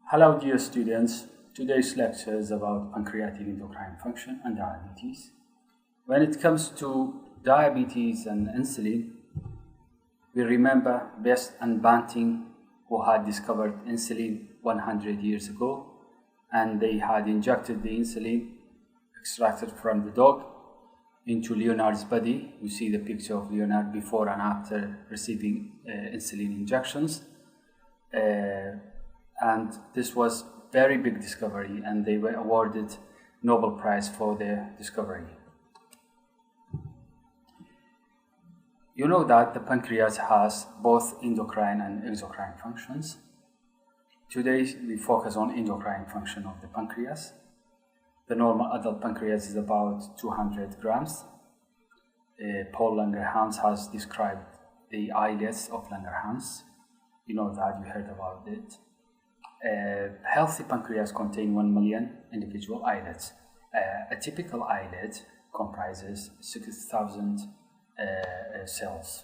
Hello dear students, today's lecture is about pancreatic endocrine function and diabetes. When it comes to diabetes and insulin, we remember Best and Banting, who had discovered insulin 100 years ago, and they had injected the insulin extracted from the dog into Leonard's body. You see the picture of Leonard before and after receiving insulin injections. And this was very big discovery, and they were awarded Nobel Prize for their discovery. You know that the pancreas has both endocrine and exocrine functions. Today we focus on endocrine function of the pancreas. The normal adult pancreas is about 200 grams. Paul Langerhans has described the islets of Langerhans. You know that, you heard about it. Healthy pancreas contain 1 million individual islets. A typical islet comprises 6,000 cells.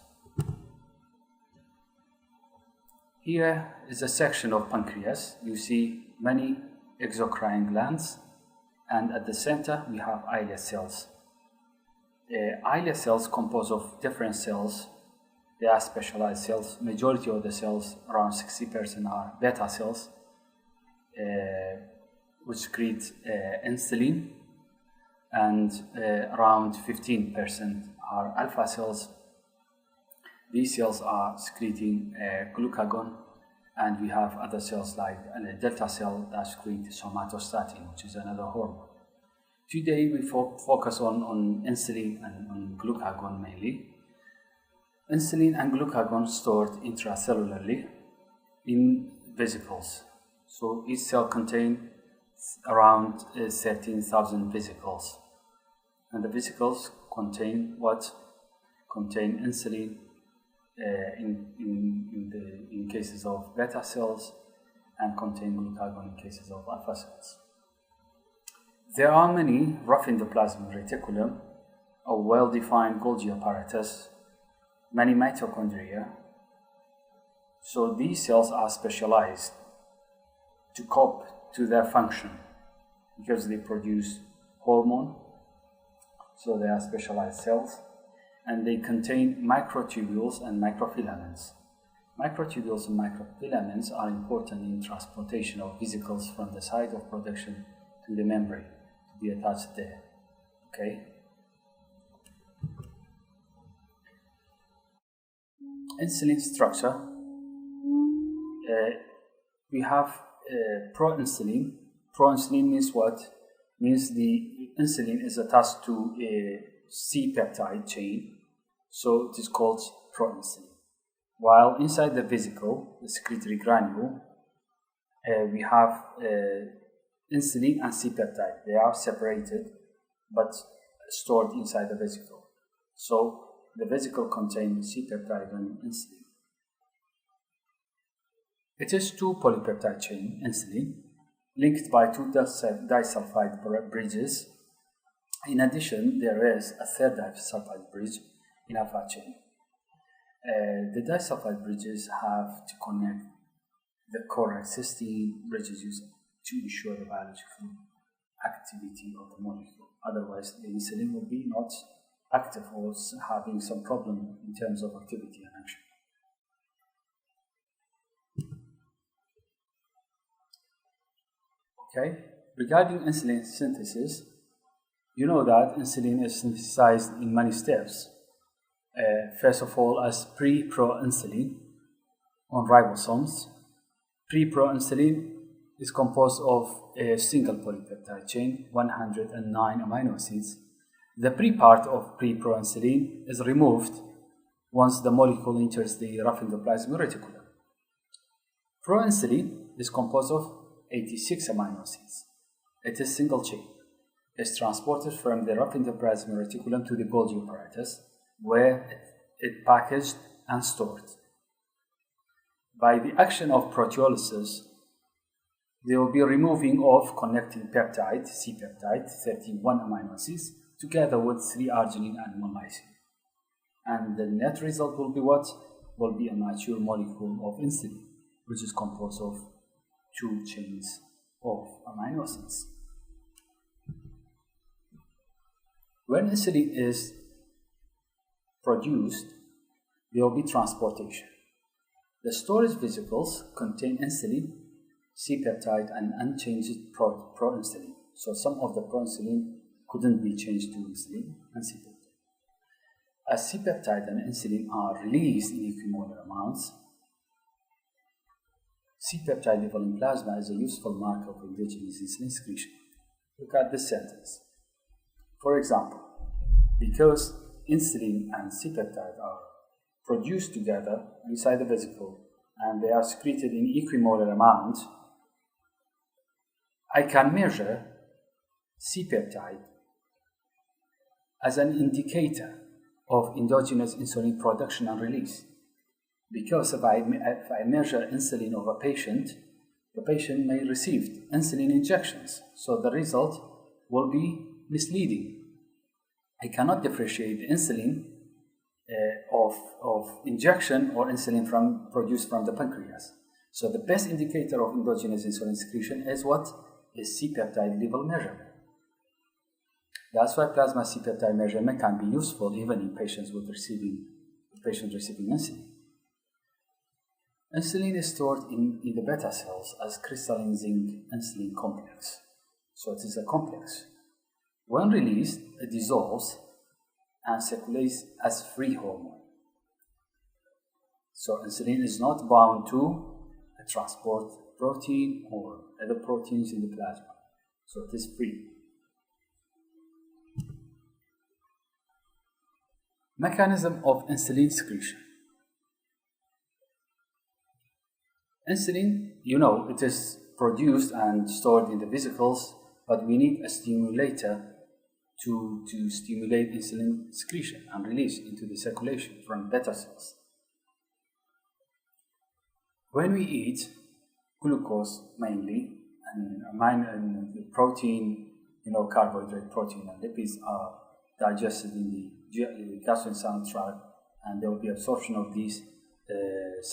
Here is a section of pancreas. You see many exocrine glands, and at the center we have islet cells. Islet cells compose of different cells. They are specialized cells. Majority of the cells, around 60%, are beta cells, which secrete insulin, and around 15% are alpha cells. These cells are secreting glucagon, and we have other cells like a delta cell that secrete somatostatin, which is another hormone. Today we focus on insulin and on glucagon mainly. Insulin and glucagon stored intracellularly in vesicles. So each cell contains around 13,000 vesicles. And the vesicles contain what? Contain insulin in cases of beta cells, and contain glucagon in cases of alpha cells. There are many rough endoplasmic reticulum, a well-defined Golgi apparatus, many mitochondria. So these cells are specialized to cope to their function because they produce hormone. So they are specialized cells, and they contain microtubules and microfilaments. Microtubules and microfilaments are important in transportation of vesicles from the site of production to the membrane to be attached there. Okay. Insulin structure. We have proinsulin. Proinsulin means what? Means the insulin is attached to a C-peptide chain, so it is called proinsulin. While inside the vesicle, the secretory granule, we have insulin and C-peptide. They are separated but stored inside the vesicle. So the vesicle contains C-peptide and insulin. It is two polypeptide chain insulin linked by two disulfide bridges. In addition, there is a third disulfide bridge in alpha chain. The disulfide bridges have to connect the correct cysteine bridges to ensure the biological activity of the molecule. Otherwise, the insulin will be not active or having some problem in terms of activity and action. Okay, regarding insulin synthesis, you know that insulin is synthesized in many steps. First of all, as pre-proinsulin on ribosomes. Pre-proinsulin is composed of a single polypeptide chain, 109 amino acids. The pre part of pre-proinsulin is removed once the molecule enters the rough endoplasmic reticulum. Proinsulin is composed of 86 amino acids. It is single chain. It's transported from the rough endoplasmic reticulum to the Golgi apparatus, where it packaged and stored. By the action of proteolysis, they will be removing of connecting peptide, C-peptide, 31 amino acids, together with 3 arginine and 1 lysine. And the net result will be what? Will be a mature molecule of insulin, which is composed of 2 chains of amino acids. When insulin is produced, there will be transportation. The storage vesicles contain insulin, C-peptide, and unchanged proinsulin. So some of the proinsulin couldn't be changed to insulin and C-peptide. As C-peptide and insulin are released in equimolar amounts, C-peptide level in plasma is a useful marker of endogenous insulin secretion. Look at this sentence. For example, because insulin and C-peptide are produced together inside the vesicle and they are secreted in equimolar amounts, I can measure C-peptide as an indicator of endogenous insulin production and release. Because if I measure insulin of a patient, the patient may receive insulin injections, so the result will be misleading. I cannot differentiate the insulin of injection or insulin produced from the pancreas. So the best indicator of endogenous insulin secretion is what? Is C-peptide level measurement. That's why plasma C-peptide measurement can be useful even in patients receiving insulin. Insulin is stored in the beta cells as crystalline zinc insulin complex. So it is a complex. When released, it dissolves and circulates as free hormone. So insulin is not bound to a transport protein or other proteins in the plasma. So it is free. Mechanism of insulin secretion. Insulin, it is produced and stored in the vesicles, but we need a stimulator to stimulate insulin secretion and release into the circulation from beta cells. When we eat glucose mainly, and protein, carbohydrate, protein, and lipids are digested in the gastrointestinal tract, and there will be absorption of these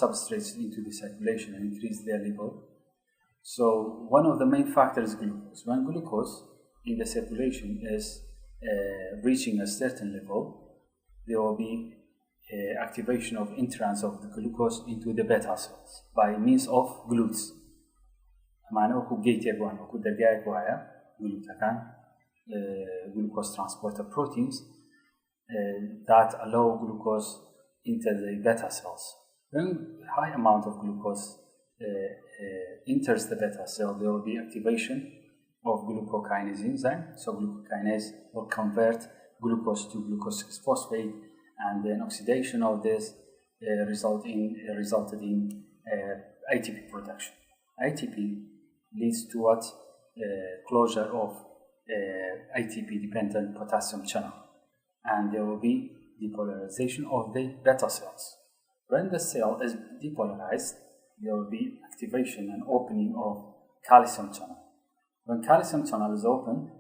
substrates into the circulation and increase their level. So one of the main factors is glucose. When glucose in the circulation is reaching a certain level, there will be activation of entrance of the glucose into the beta cells by means of GLUTs. معناه هو جيت يجوان أو كده جاي جوايا glucose transporter proteins that allow glucose into the beta cells. When high amount of glucose enters the beta cell, there will be activation of glucokinase enzyme. So glucokinase will convert glucose to glucose 6-phosphate, and then oxidation of this resulted in ATP production. ATP leads to what? Closure of ATP-dependent potassium channel, and there will be depolarization of the beta cells. When the cell is depolarized, there will be activation and opening of calcium channel. When calcium channel is open,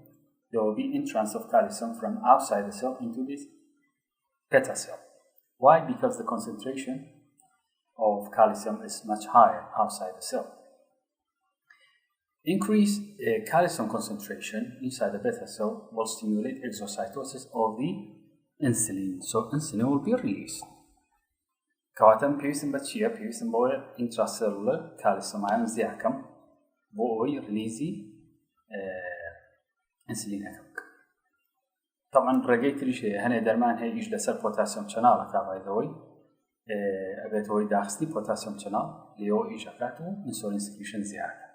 there will be entrance of calcium from outside the cell into this beta cell. Why? Because the concentration of calcium is much higher outside the cell. Increased calcium concentration inside the beta cell will stimulate exocytosis of the insulin. So insulin will be released. كواتم بيوسن بتشيا بيوسن بوي intracellular calcium ion زياكم بوي ريليزي انسولين اكمك. طبعا رجيت لي شيء هنا درمان هي يجي لسر بوتاسيوم شانال كاباي دوي ابيتوي داخستي بوتاسيوم شانال ليو ايجاكاتو انسولين سكريشن زياده.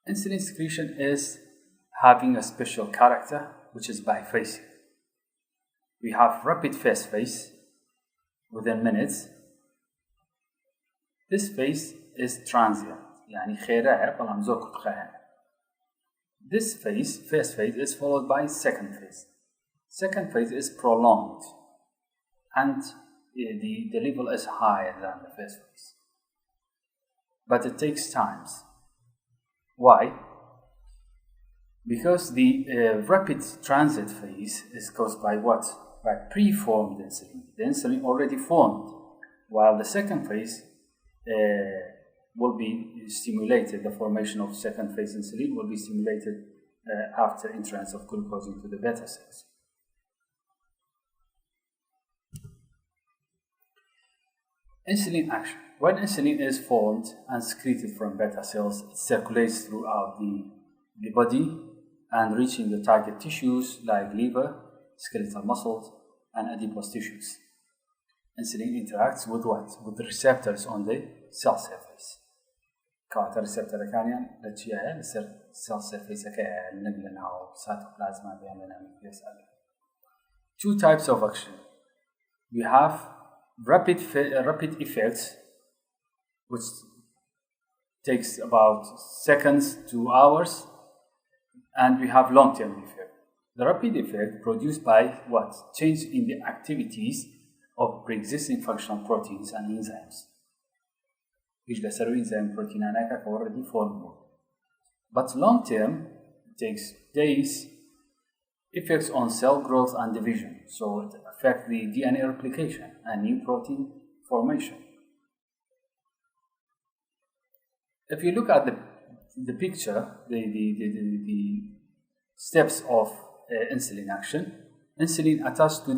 Insulin secretion is having a special character which is biphasic. We have rapid first phase within minutes. This phase is transient. يعني خيرها بلام زوك تخيل. This phase, first phase, is followed by second phase. Second phase is prolonged, and the level is higher than the first phase. But it takes time. Why? Because the rapid transit phase is caused by what? By preformed insulin. The insulin already formed. while the second phase will be stimulated. The formation of second phase insulin will be stimulated after entrance of glucose into the beta cells. Insulin action. When insulin is formed and secreted from beta cells, it circulates throughout the body and reaching the target tissues like liver, skeletal muscles, and adipose tissues. Insulin interacts with what? With the receptors on the cell surface. كاتا receptor كانيا لتشيها cell surface كا نقلنا أو cytoplasma بيعملنا nucleus. Two types of action. We have rapid effects, which takes about seconds to hours, and we have long-term effect. The rapid effect produced by what? Change in the activities of pre-existing functional proteins and enzymes. Which the enzyme protein are already formed. But long-term takes days, effects on cell growth and division. So it affects the DNA replication and new protein formation. If you look at the picture, the steps of insulin action, insulin attached to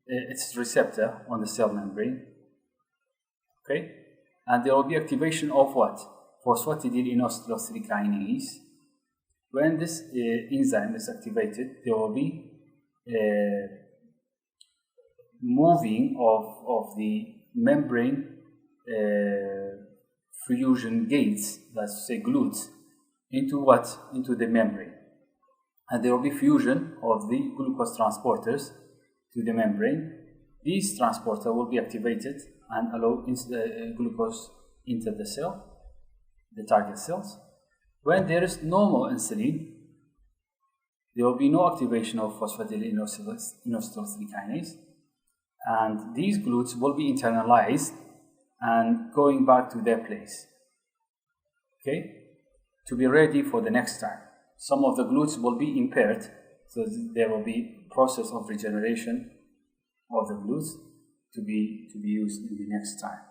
its receptor on the cell membrane. Okay, and there will be activation of what? Phosphatidylinositol 3 kinase. When this enzyme is activated, there will be moving of the membrane fusion gates, let's say GLUTs, into what? Into the membrane. And there will be fusion of the glucose transporters to the membrane. These transporters will be activated and allow glucose into the cell, the target cells. When there is normal insulin, there will be no activation of phosphatidylinositol 3 kinase, and these GLUTs will be internalized and going back to their place, okay, to be ready for the next time. Some of the GLUTs will be impaired, so there will be process of regeneration of the GLUTs to be used in the next time.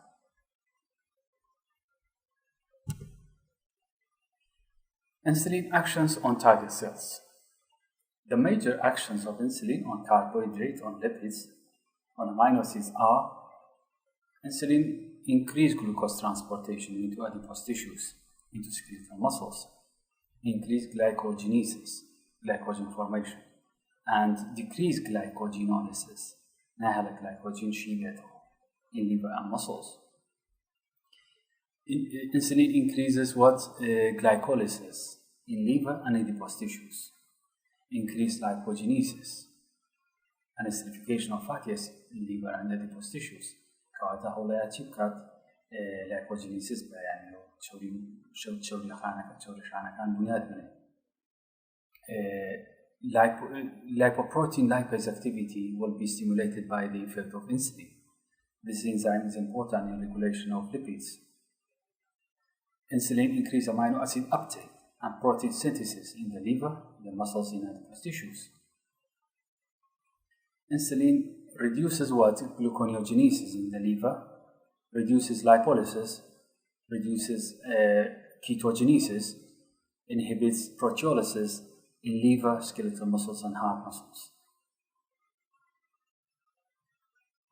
Insulin actions on target cells. The major actions of insulin on carbohydrates, on lipids, on amino acids are: insulin increase glucose transportation into adipose tissues, into skeletal muscles, increase glycogenesis, glycogen formation, and decrease glycogenolysis, نهل glycogen شيلته in liver and muscles. Insulin increases what? Glycolysis in liver and adipose tissues, increase lipogenesis, and acidification of fatty acid in liver and adipose tissues. كواتا هولا تشيبكات lipogenesis يعني شوري خانة كان بنياد منه. Lipoprotein lipase activity will be stimulated by the effect of insulin. This enzyme is important in regulation of lipids. Insulin increases amino acid uptake and protein synthesis in the liver, the muscles, and adipose tissues. Insulin reduces what? Gluconeogenesis in the liver, reduces lipolysis, reduces ketogenesis, inhibits proteolysis in liver, skeletal muscles, and heart muscles.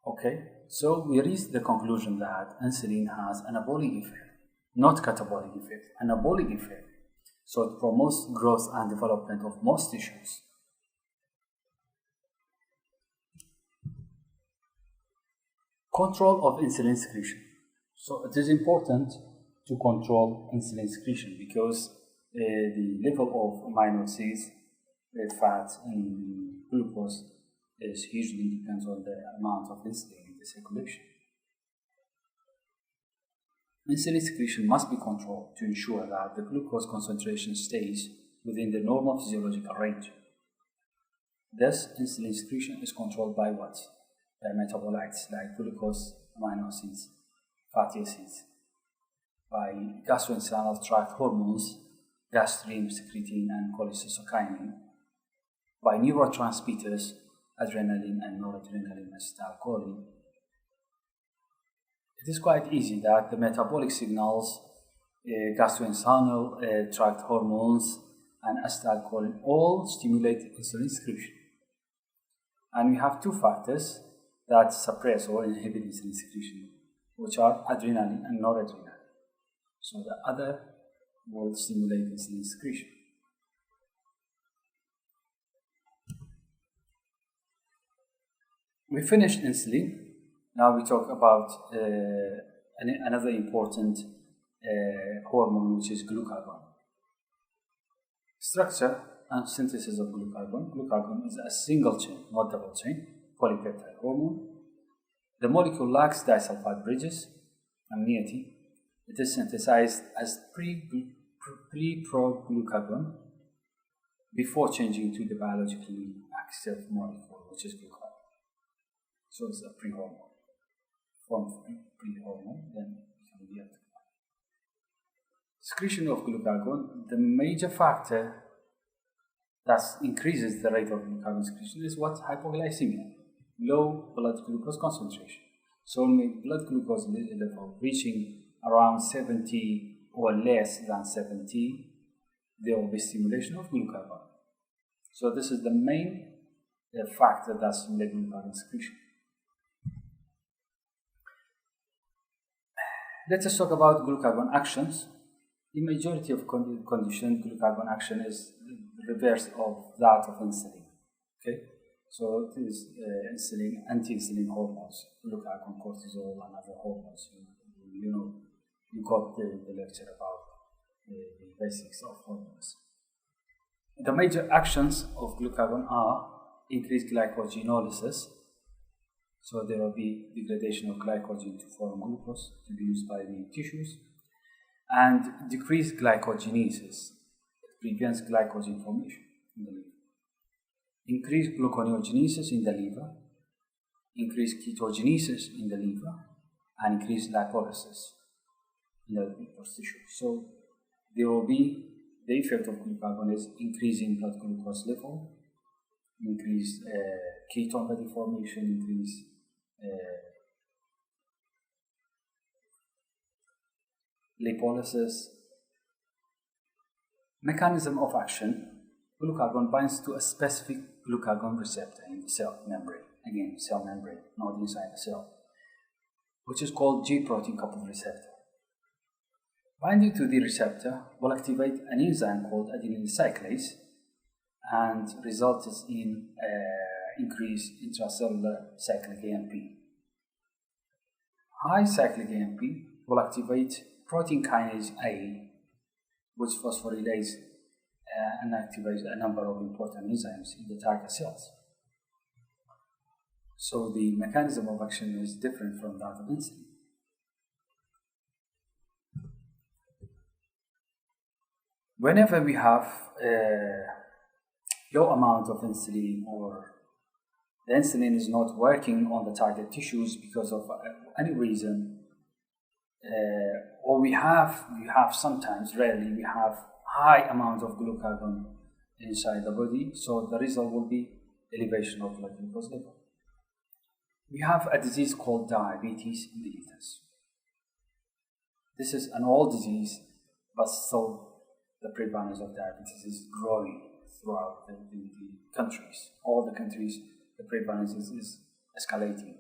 Okay, so we reached the conclusion that insulin has anabolic effect, not catabolic effect, anabolic effect. So it promotes growth and development of most tissues. Control of insulin secretion. So it is important to control insulin secretion because the level of amino acids, fat, and glucose is usually depends on the amount of insulin in the circulation. Insulin secretion must be controlled to ensure that the glucose concentration stays within the normal physiological range. Thus, insulin secretion is controlled by what? By metabolites like glucose, amino acids, fatty acids, by gastrointestinal tract hormones, gastrin, secretin, and cholecystokinin, by neurotransmitters, adrenaline and noradrenaline, acetylcholine, It is quite easy that the metabolic signals, gastrointestinal tract hormones, and acetylcholine all stimulate insulin secretion. And we have two factors that suppress or inhibit insulin secretion, which are adrenaline and noradrenaline. So the other will stimulate insulin secretion. We finished insulin. Now we talk about another important hormone, which is glucagon. Structure and synthesis of glucagon. Glucagon is a single chain, not double chain, polypeptide hormone. The molecule lacks disulfide bridges and moiety. It is synthesized as pre-proglucagon before changing to the biologically active molecule, which is glucagon. So it's a pre-hormone. From pre-hormone, then it can be active. Secretion of glucagon, the major factor that increases the rate of glucagon secretion is what? Hypoglycemia, low blood glucose concentration. So blood glucose level reaching around 70 or less than 70, there will be stimulation of glucagon. So this is the main factor that stimulates glucagon secretion. Let us talk about glucagon actions. In majority of conditions, glucagon action is the reverse of that of insulin. Okay, so it is insulin, anti-insulin hormones, glucagon, cortisol, and other hormones. You got the lecture about the basics of hormones. The major actions of glucagon are increased glycogenolysis. So there will be degradation of glycogen to form glucose to be used by the tissues, and decreased glycogenesis. It prevents glycogen formation in the liver. Increased gluconeogenesis in the liver, increased ketogenesis in the liver, and increased lipolysis in the glucose tissue. So there will be the effect of glucagon is increasing blood glucose level, increased ketone body formation, increased lipolysis. Mechanism of action: glucagon binds to a specific glucagon receptor in the cell membrane, again cell membrane, not inside the cell, which is called G protein coupled receptor. Binding to the receptor will activate an enzyme called adenine cyclase and results in increased intracellular cyclic AMP. High cyclic AMP will activate protein kinase A, which phosphorylates and activates a number of important enzymes in the target cells. So the mechanism of action is different from that of insulin. Whenever we have low amount of insulin, or the insulin is not working on the target tissues because of any reason, or we have sometimes, rarely, we have high amount of glucagon inside the body, so the result will be elevation of blood glucose level. We have a disease called diabetes mellitus. This is an old disease, but still the prevalence of diabetes is growing throughout the countries. All the countries, the prevalence is escalating.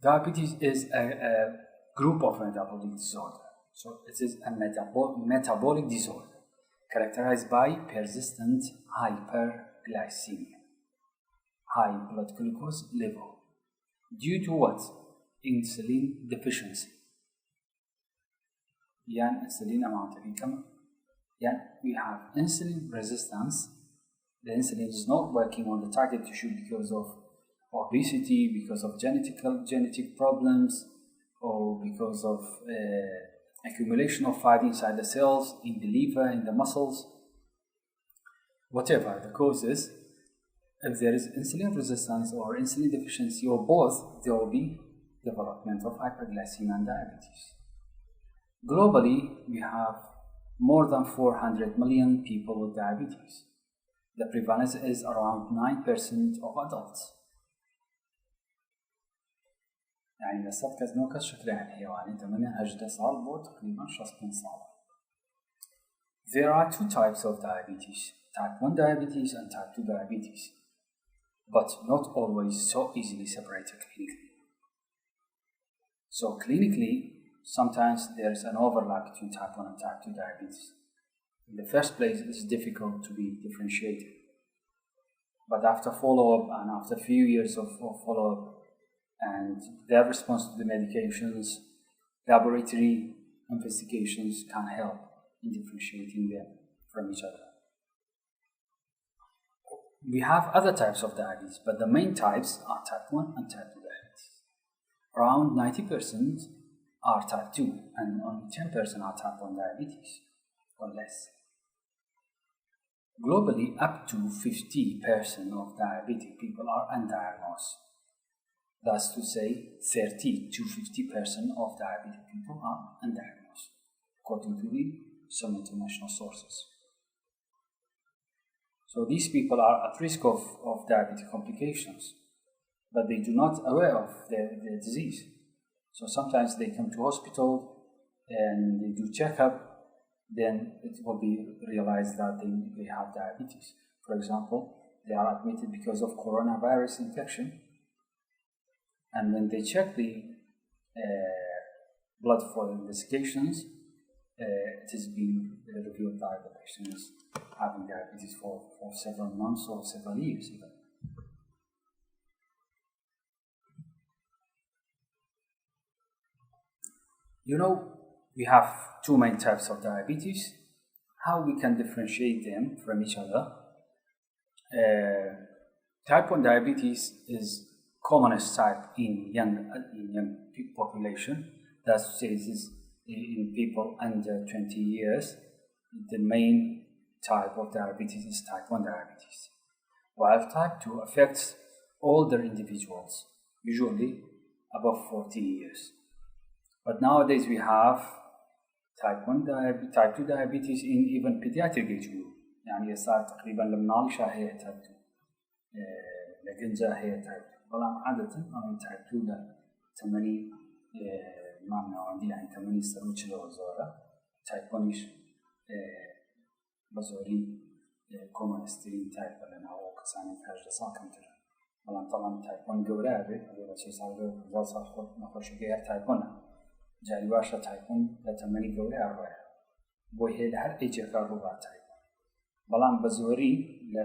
Diabetes is a group of metabolic disorder. So it is a metabolic disorder characterized by persistent hyperglycemia, high blood glucose level, due to what? Insulin deficiency. يعني insulin amount income. Yeah, we have insulin resistance. The insulin is not working on the target tissue because of obesity, because of genetic problems, or because of accumulation of fat inside the cells, in the liver, in the muscles. Whatever the cause is, if there is insulin resistance or insulin deficiency or both, there will be development of hyperglycemia and diabetes. Globally, we have more than 400 million people with diabetes. The prevalence is around 9% of adults. يعني إذا صدت كذنوك شكل عن حيواني 8 صار بو تقريبا شخصين صار. There are two types of diabetes, type 1 diabetes and type 2 diabetes, but not always so easily separated clinically. So clinically, sometimes there is an overlap between type 1 and type 2 diabetes. In the first place, it is difficult to be differentiated. But after follow-up and after a few years of follow-up and their response to the medications, laboratory investigations can help in differentiating them from each other. We have other types of diabetes, but the main types are type 1 and type 2 diabetes. Around 90% are type 2 and only 10% are type 1 diabetes or less. Globally, up to 50% of diabetic people are undiagnosed. That's to say, 30 to 50% of diabetic people are undiagnosed, according to some international sources. So these people are at risk of diabetic complications, but they do not aware of their disease. So sometimes they come to hospital and they do checkup, then it will be realized that they have diabetes. For example, they are admitted because of coronavirus infection, and when they check the blood for investigations, it has been revealed that the patient is having diabetes for several months or several years even. You know, we have two main types of diabetes. How we can differentiate them from each other? Type 1 diabetes is commonest type in young population. That's to say, this is in people under 20 years. The main type of diabetes is type 1 diabetes, while type 2 affects older individuals, usually above 40 years. But nowadays we have type 2 diabetes in even pediatric age group. يعني صار تقريبا المنالشة هي type 2 لجنجة هي type 2. والله عادة أنا type 2 لا 80 ما عندي يعني 80 سروج له زورة type 1 إيش بزوري كومونسترين type لأنه هو كساني كهجة ساكن ترى. والله طبعا type 1 جورا هذا شيء صار صار خد نخش جير type 1. جاري باشا type 1 لا 80 جورا أروح. بوي هذا أي جيكار روبا type. بلان بزوري ل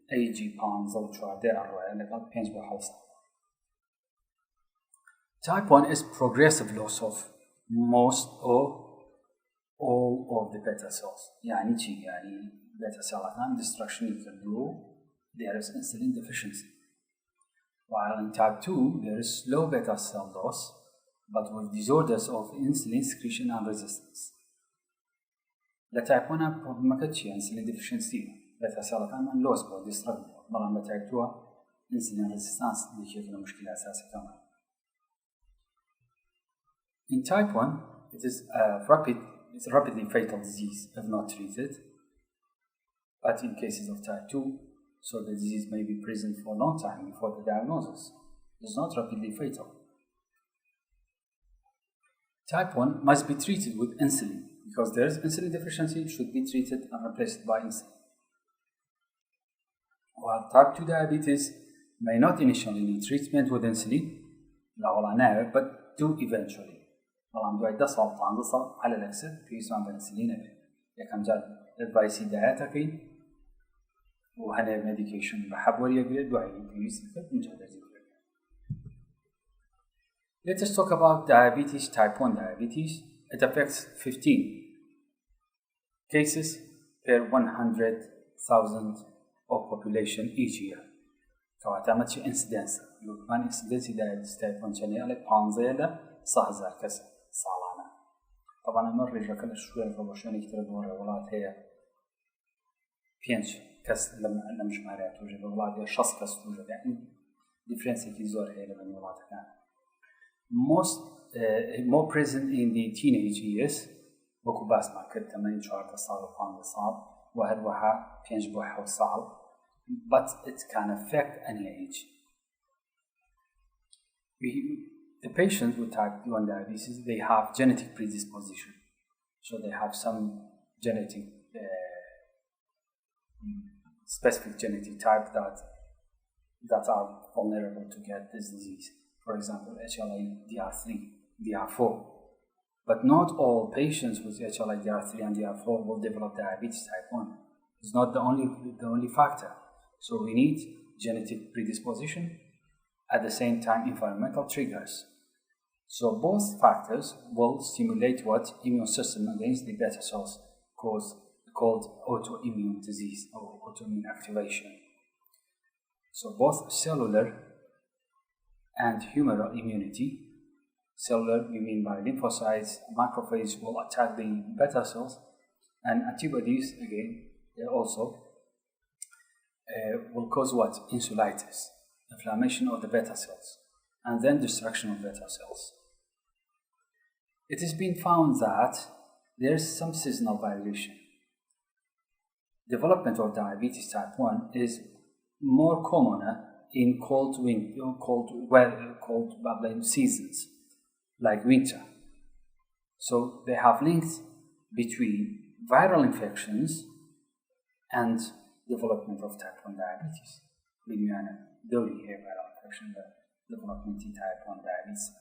AG pounds أو شوادة أروع لقد بينج بحوصة. Type 1 is progressive loss of most or all of the beta cells. يعني شيء يعني beta cell destruction يكون there is insulin deficiency. While in type 2 there is slow beta cell loss, but with disorders of insulin secretion and resistance. The type 1 ما كتشي insulin deficiency beta cell كمان loss or destruction. بلان type 2 insulin resistance اللي شكله مشكلة أساسية كمان. In type 1, it is a rapidly fatal disease if not treated. But in cases of type 2, so the disease may be present for a long time before the diagnosis. It is not rapidly fatal. Type 1 must be treated with insulin because there is insulin deficiency, it should be treated and replaced by insulin. While type 2 diabetes may not initially need treatment with insulin, but do eventually. طبعا دو عدة صعب تنصب على الأكسد في سؤال بنسلين به يكمل advice دعاتك وهنا medication بحبور يبيع دعي يسلك من جهة ذلك. Let us talk about diabetes, type 1 diabetes. It affects 15 cases per 100,000 of population each year. فاعتمد شيء incidence. لو كان incidence diabetes type 1 شنو على بانزيلا صهزار كسر. صالانة. طبعاً المرة رجع شوية فبشون يكتب ولات هي بينش كس لما مش ماريات توجد ولات هي شخص كس توجد يعني difference كيزور هي لما ولات كان more present in the teenage years وكو باس ما كنت تمانين شهر تصال وفان صعب وهل وها بينش بوحة وصعب but it can affect any age. The patients with type 1 diabetes, they have genetic predisposition. So they have some genetic, specific genetic type that are vulnerable to get this disease. For example, HLA-DR3, DR4. But not all patients with HLA-DR3 and DR4 will develop diabetes type 1. It's not the only factor. So we need genetic predisposition, at the same time environmental triggers. So both factors will stimulate what immune system against the beta cells called autoimmune disease or autoimmune activation. So both cellular and humoral immunity. Cellular, we mean by lymphocytes, macrophages will attack the beta cells, and antibodies, again, they also will cause what? Insulitis, inflammation of the beta cells, and then destruction of beta cells. It has been found that there is some seasonal variation. Development of diabetes type 1 is more common in cold seasons, like winter. So they have links between viral infections and development of type 1 diabetes. دوري هي viral infection development type 1 diabetes.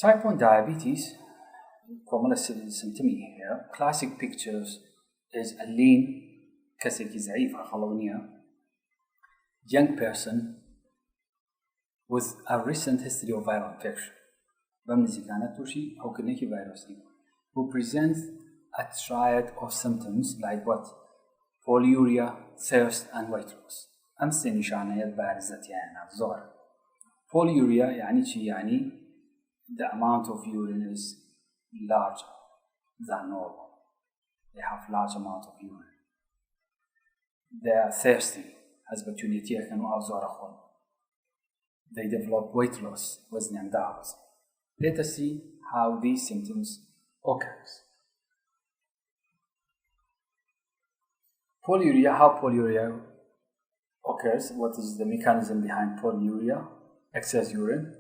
Type 1 diabetes, common symptom here, classic pictures is a lean, young person with a recent history of viral infection, who presents a triad of symptoms like what? Polyuria, thirst, and weight loss. أمس نشانات بارزة يعني الظهر. Polyuria يعني the amount of urine is larger than normal. They have large amount of urine. They are thirsty. They develop weight loss. Let us see how these symptoms occurs. Polyuria, how polyuria occurs, what is the mechanism behind polyuria, excess urine.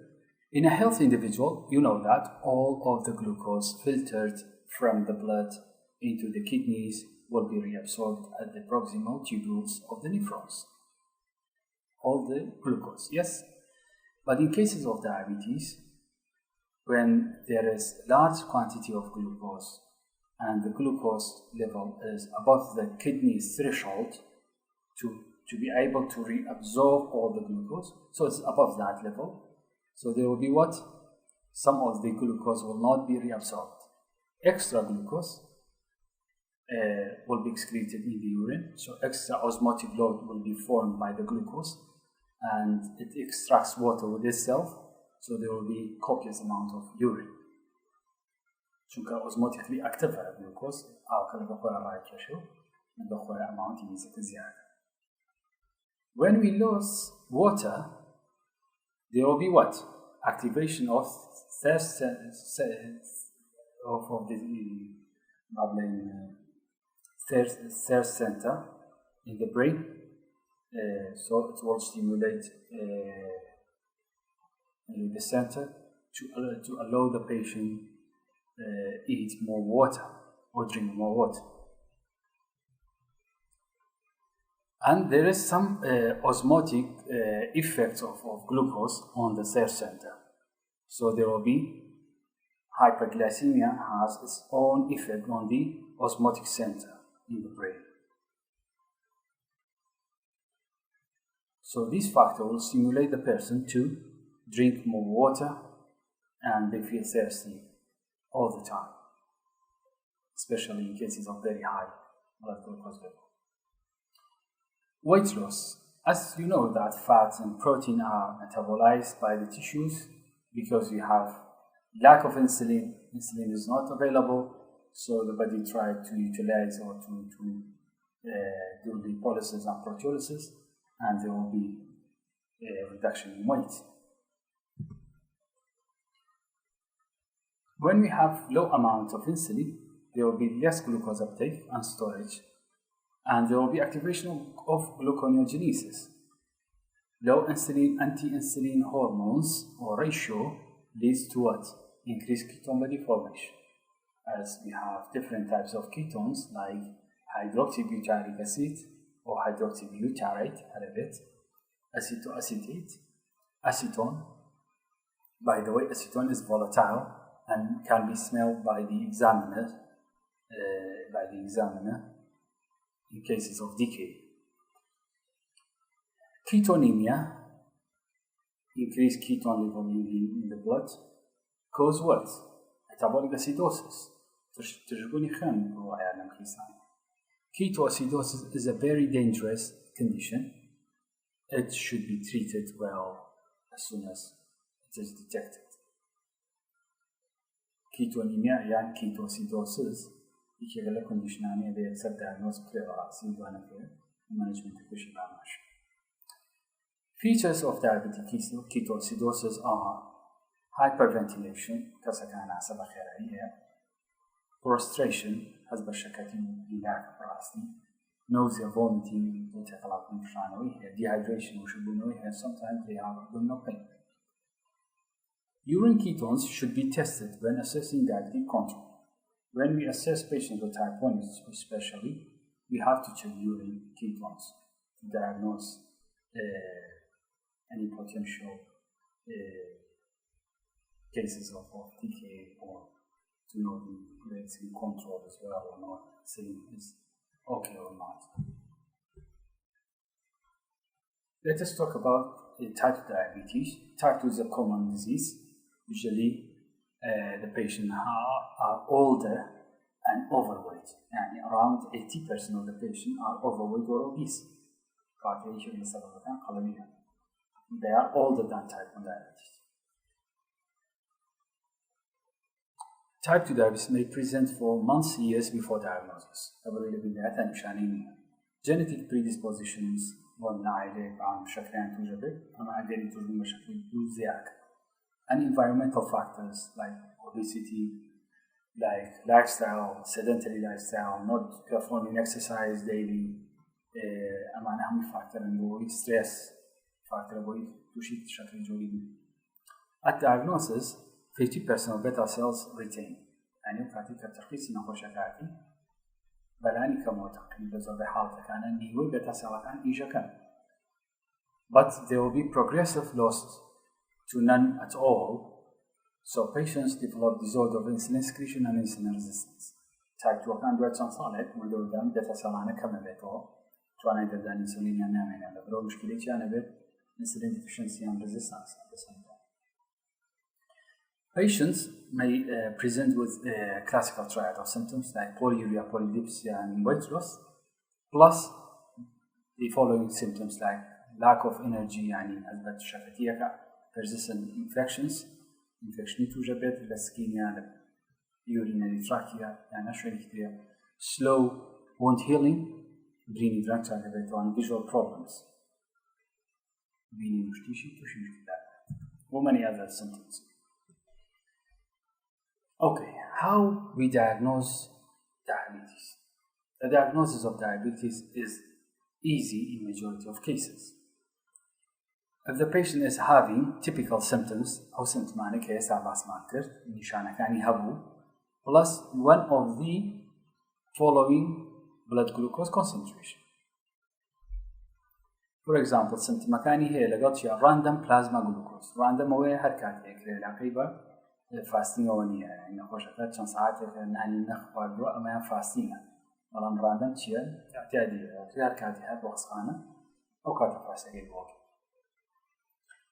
In a healthy individual, you know that all of the glucose filtered from the blood into the kidneys will be reabsorbed at the proximal tubules of the nephrons. All the glucose, yes? But in cases of diabetes, when there is large quantity of glucose and the glucose level is above the kidney threshold to be able to reabsorb all the glucose, so it's above that level, so there will be what? Some of the glucose will not be reabsorbed. Extra glucose will be excreted in the urine, so extra osmotic load will be formed by the glucose, and it extracts water with itself, so there will be copious amount of urine. چونکه osmotically active glucose كان بخور راي كشو بخور amount يزيد زيادة. When we lose water, there will be what? Activation of thirst center in the brain, so it will stimulate the center to allow the patient eat more water or drink more water. And there is some osmotic effects of glucose on the thirst center. So there will be hyperglycemia has its own effect on the osmotic center in the brain. So this factor will stimulate the person to drink more water, and they feel thirsty all the time, especially in cases of very high blood glucose level. Weight loss. As you know that fats and protein are metabolized by the tissues because you have lack of insulin. Insulin is not available, so the body tries to utilize or to do lipolysis and proteolysis, and there will be a reduction in weight. When we have low amount of insulin, there will be less glucose uptake and storage, and there will be activation of gluconeogenesis. Low insulin, anti-insulin hormones or ratio leads to what? Increased ketone body formation. As we have different types of ketones like hydroxybutyric acid or hydroxybutyrate, acetoacetate, acetone. By the way, acetone is volatile and can be smelled by the examiner in cases of decay. Ketonemia, increased ketone level in the blood, cause what? Metabolic acidosis. Ketoacidosis is a very dangerous condition. It should be treated well as soon as it is detected. Ketonemia يعني ketoacidosis يكيغلا condition يعني they accept diagnosis clear سيدوانا كده management كوشي بعماش. Features of diabetic ketoacidosis are hyperventilation كسكان عصب خيرية, prostration حسب الشكاتي بلاك براسي, nausea, vomiting, dehydration and sometimes they have abdominal pain. Urine ketones should be tested when assessing diabetic control. When we assess patients with type 1 especially, we have to check urine ketones to diagnose any potential cases of decay or to know the it's in control as well or not, saying is okay or not. Let us talk about type 2 diabetes. Type 2 is a common disease. Usually the patients are older and overweight. And around 80% of the patients are overweight or obese. They are older than type 1 diabetes. Type 2 diabetes may present for months, years before diagnosis. Genetic predispositions and environmental factors like obesity, like lifestyle, sedentary lifestyle, not performing exercise daily, stress factor. At diagnosis, 50% of beta cells retain. يعني وقتی تشخیص نخوشگاتی بلانی کموتقی بزرگ حالت کانه نیوی beta cell کان ایجا کن. But there will be progressive loss to none at all. So patients develop disorder of insulin secretion and insulin resistance. Type 2 كان دوت صالح ولو دام beta cell أنا كم بيته توانا يدرد insulin ينامين هذا برو مشكلة أنا بيت insulin deficiency and resistance at the same time. Patients may present with a classical triad of symptoms like polyuria, polydipsia, and weight loss, plus the following symptoms like lack of energy, persistent infections, urinary trachea, slow wound healing, and visual problems, or many other symptoms. Okay, how we diagnose diabetes? The diagnosis of diabetes is easy in majority of cases. If the patient is having typical symptoms or symptomatic case plus one of the following blood glucose concentration. For example, symptomakani here random plasma glucose. Random away harkat fasting أولية يعني خوشة كان ساعات يعني نخبر دواء ما فاستينه والله راندم شيء اعتيادية غير كاتها بوخسخانة أو كاتها فاستية بوك.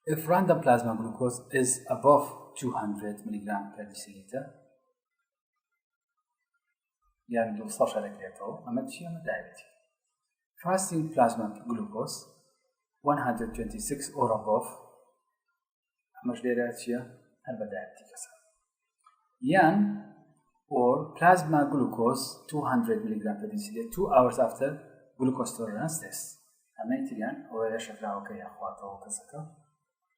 If random plasma glucose is above 200 mg per deciliter يعني دوصلش على كرياتو أما تشي أما diabetes. Fasting plasma glucose 126 or above أما جديرات شيء Yan or plasma glucose 200 mg per deciliter 2 hours after glucose tolerance test. Yan or شكلها أوكي يا أخوات أو كذا.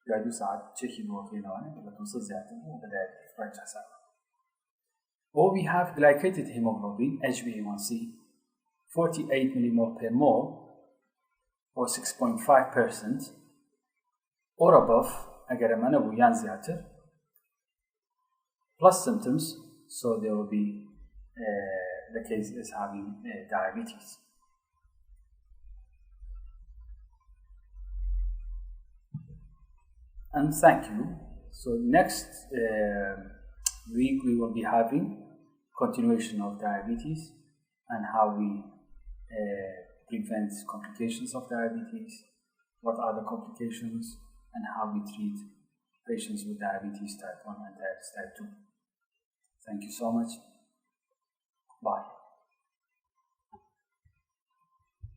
قاعدوا ساعات تشيكي بوكي نوعنا بتوصل زيادة وبدأ يفرج حساب. Or we have glycated hemoglobin HbA1c 48 millimole per mole or 6.5% or above أجر ما نبو ينزياتر plus symptoms, so there will be the case is having diabetes. And thank you. So next week we will be having continuation of diabetes and how we prevent complications of diabetes, what are the complications, and how we treat patients with diabetes type 1 and diabetes type 2. Thank you so much. Bye.